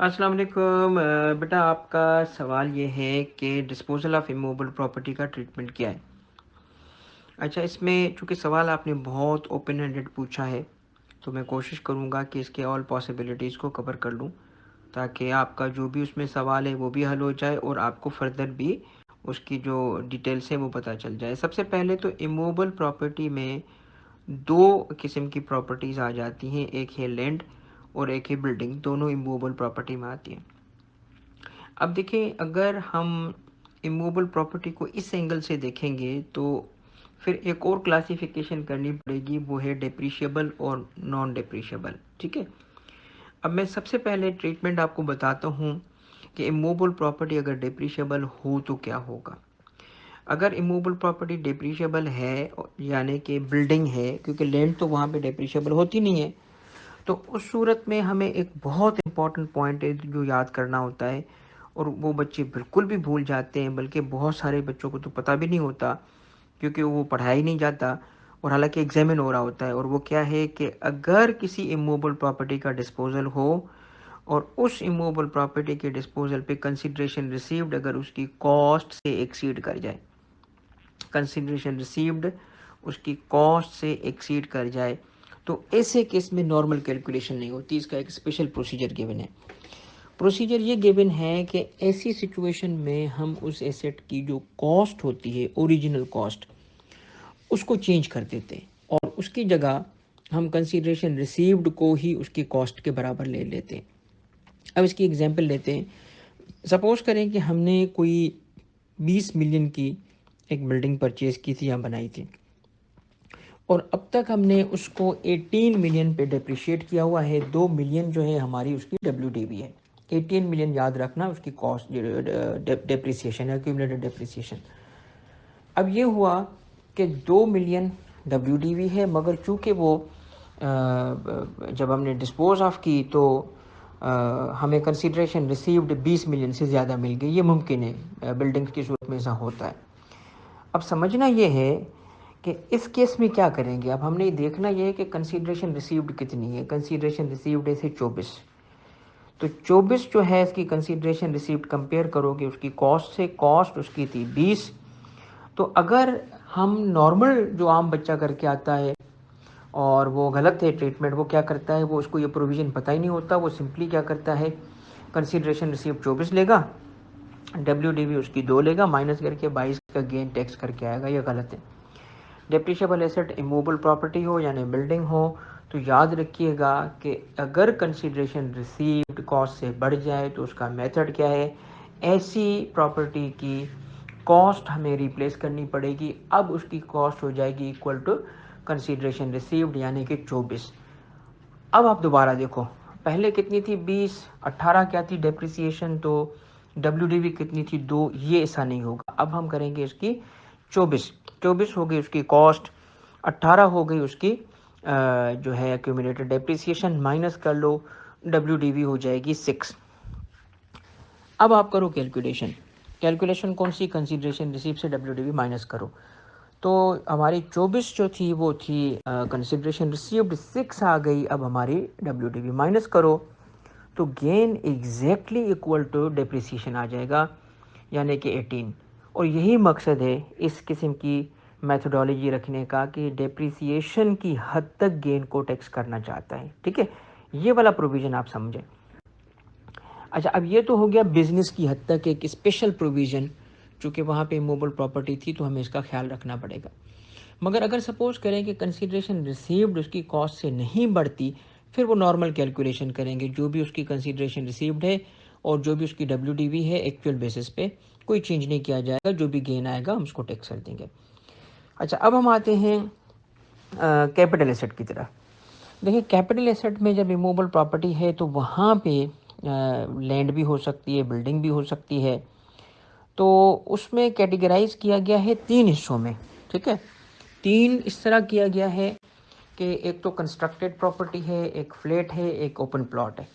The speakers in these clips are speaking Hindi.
अस्सलाम वालेकुम। बेटा आपका सवाल ये है कि डिस्पोजल ऑफ इमूवेबल प्रॉपर्टी का ट्रीटमेंट क्या है। अच्छा, इसमें चूँकि सवाल आपने बहुत ओपन एंडेड पूछा है, तो मैं कोशिश करूँगा कि इसके ऑल पॉसिबिलिटीज़ को कवर कर लूँ, ताकि आपका जो भी उसमें सवाल है वो भी हल हो जाए और आपको फर्दर भी उसकी जो डिटेल्स है वो पता चल जाए। सबसे पहले तो इमूवेबल प्रॉपर्टी में 2 किस्म की प्रॉपर्टीज़ आ जाती हैं, एक है लैंड और एक है बिल्डिंग, दोनों इमूवेबल प्रॉपर्टी में आती हैं। अब देखिए, अगर हम इमूवेबल प्रॉपर्टी को इस एंगल से देखेंगे तो फिर एक और क्लासिफिकेशन करनी पड़ेगी, वो है डेप्रिशिएबल और नॉन डेप्रिशिएबल। ठीक है। अब मैं सबसे पहले ट्रीटमेंट आपको बताता हूँ कि इमूवेबल प्रॉपर्टी अगर डेप्रिशिएबल हो तो क्या होगा। अगर इमूवेबल प्रॉपर्टी डेप्रिशिएबल है, यानी कि बिल्डिंग है, क्योंकि लैंड तो वहाँ पे डेप्रिशिएबल होती नहीं है, तो उस सूरत में हमें एक बहुत इंपॉर्टेंट पॉइंट है जो याद करना होता है, और वो बच्चे बिल्कुल भी भूल जाते हैं, बल्कि बहुत सारे बच्चों को तो पता भी नहीं होता, क्योंकि वो पढ़ाया ही नहीं जाता और हालांकि एग्जामिन हो रहा होता है। और वो क्या है कि अगर किसी इमूवेबल प्रॉपर्टी का डिस्पोजल हो और उस इमूवेबल प्रॉपर्टी के डिस्पोजल पे कंसिडरेशन रिसीव्ड अगर उसकी कॉस्ट से एक्सीड कर जाए, कंसिडरेशन रिसीव्ड उसकी कॉस्ट से एक्सीड कर जाए, तो ऐसे केस में नॉर्मल कैलकुलेशन नहीं होती। इसका एक स्पेशल प्रोसीजर गिवन है। प्रोसीजर ये गिवन है कि ऐसी सिचुएशन में हम उस एसेट की जो कॉस्ट होती है, ओरिजिनल कॉस्ट, उसको चेंज कर देते हैं और उसकी जगह हम कंसीडरेशन रिसीव्ड को ही उसकी कॉस्ट के बराबर ले लेते हैं। अब इसकी एग्जांपल लेते हैं। सपोज करें कि हमने कोई 20 मिलियन की एक बिल्डिंग परचेज की थी या बनाई थी, और अब तक हमने उसको 18 मिलियन पे डिप्रिशिएट किया हुआ है। 2 मिलियन जो है हमारी उसकी WDV है। 18 मिलियन याद रखना उसकी कॉस्ट डेप्रिसिएशन है, एक्यूमुलेटेड डेप्रिसिएशन। अब ये हुआ कि 2 मिलियन WDV है, मगर चूंकि वो जब हमने डिस्पोज ऑफ की तो हमें कंसिडरेशन रिसीव्ड 20 मिलियन से ज़्यादा मिल गई। ये मुमकिन है, बिल्डिंग्स की सूरत में ऐसा होता है। अब समझना ये है कि इस केस में क्या करेंगे। अब हमने देखना ये है कि कंसीडरेशन रिसीव्ड कितनी है। कंसीडरेशन रिसीव्ड है 24, तो 24 जो है इसकी कंसीडरेशन रिसीव्ड कंपेयर करोगे उसकी कॉस्ट से, कॉस्ट उसकी थी 20। तो अगर हम नॉर्मल जो आम बच्चा करके आता है और वो गलत है ट्रीटमेंट, वो क्या करता है, वो उसको ये प्रोविज़न पता ही नहीं होता, वो सिंपली क्या करता है, कंसीडरेशन रिसीव्ड 24 लेगा, WDV उसकी 2 लेगा, माइनस करके 22 का गेन टैक्स करके आएगा। ये गलत है। डेप्रिशिएबल एसेट इमूवेबल प्रॉपर्टी हो यानी बिल्डिंग हो, तो याद रखिएगा कि अगर कंसीडरेशन रिसीव्ड कॉस्ट से बढ़ जाए तो उसका मेथड क्या है, ऐसी प्रॉपर्टी की कॉस्ट हमें रिप्लेस करनी पड़ेगी। अब उसकी कॉस्ट हो जाएगी इक्वल टू कंसीडरेशन रिसीव्ड यानी कि 24। अब आप दोबारा देखो, पहले कितनी थी 20, 18 क्या थी डेप्रिसिएशन, तो WDV कितनी थी 2। ये ऐसा नहीं होगा। अब हम करेंगे इसकी 24 हो गई उसकी कॉस्ट, 18 हो गई उसकी जो है एक्यूमुलेटेड डेप्रिसिएशन, माइनस कर लो, WDV हो जाएगी 6। अब आप करो कैलकुलेशन कौन सी, कंसीडरेशन रिसीव से WDV माइनस करो। तो हमारी 24 जो थी वो थी कंसिडरेशन रिसीव्ड 6 आ गई। अब हमारी WDV माइनस करो तो gain exactly equal to depreciation आ जाएगा, यानी कि 18। और यही मकसद है इस किस्म की मेथोडोलॉजी रखने का कि डेप्रिसिएशन की हद तक गेन को टैक्स करना चाहता है। ठीक है, ये वाला प्रोविज़न आप समझें। अच्छा, अब ये तो हो गया बिजनेस की हद तक एक स्पेशल प्रोविज़न, चूँकि वहाँ पे इमूवेबल प्रॉपर्टी थी तो हमें इसका ख्याल रखना पड़ेगा। मगर अगर सपोज करें कि कंसीडरेशन रिसीव्ड उसकी कॉस्ट से नहीं बढ़ती, फिर वो नॉर्मल कैलकुलेशन करेंगे, जो भी उसकी कंसीडरेशन रिसीव्ड है और जो भी उसकी WDV है एक्चुअल बेसिस पे कोई चेंज नहीं किया जाएगा, जो भी गेन आएगा हम उसको टैक्स कर देंगे। अच्छा, अब हम आते हैं कैपिटल एसेट की तरफ। देखिए, कैपिटल एसेट में जब इमूवेबल प्रॉपर्टी है तो वहाँ पे लैंड भी हो सकती है, बिल्डिंग भी हो सकती है। तो उसमें कैटेगराइज किया गया है 3 हिस्सों में। ठीक है, 3 इस तरह किया गया है कि एक तो कंस्ट्रक्टेड प्रॉपर्टी है, एक फ्लैट है, एक ओपन प्लॉट है।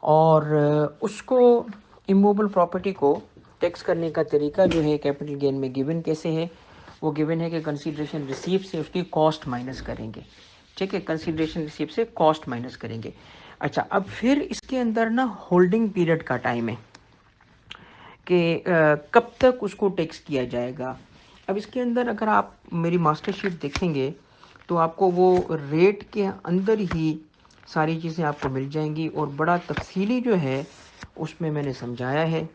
और उसको इमूवेबल प्रॉपर्टी को टैक्स करने का तरीका जो है कैपिटल गेन में गिवन कैसे है, वो गिवन है कि कंसीडरेशन रिसीव से उसकी कॉस्ट माइनस करेंगे। ठीक है, कंसीडरेशन रिसीव से कॉस्ट माइनस करेंगे। अच्छा, अब फिर इसके अंदर ना होल्डिंग पीरियड का टाइम है कि कब तक उसको टैक्स किया जाएगा। अब इसके अंदर अगर आप मेरी मास्टर शीट देखेंगे तो आपको वो रेट के अंदर ही सारी चीज़ें आपको मिल जाएंगी और बड़ा तफसीली जो है उसमें मैंने समझाया है।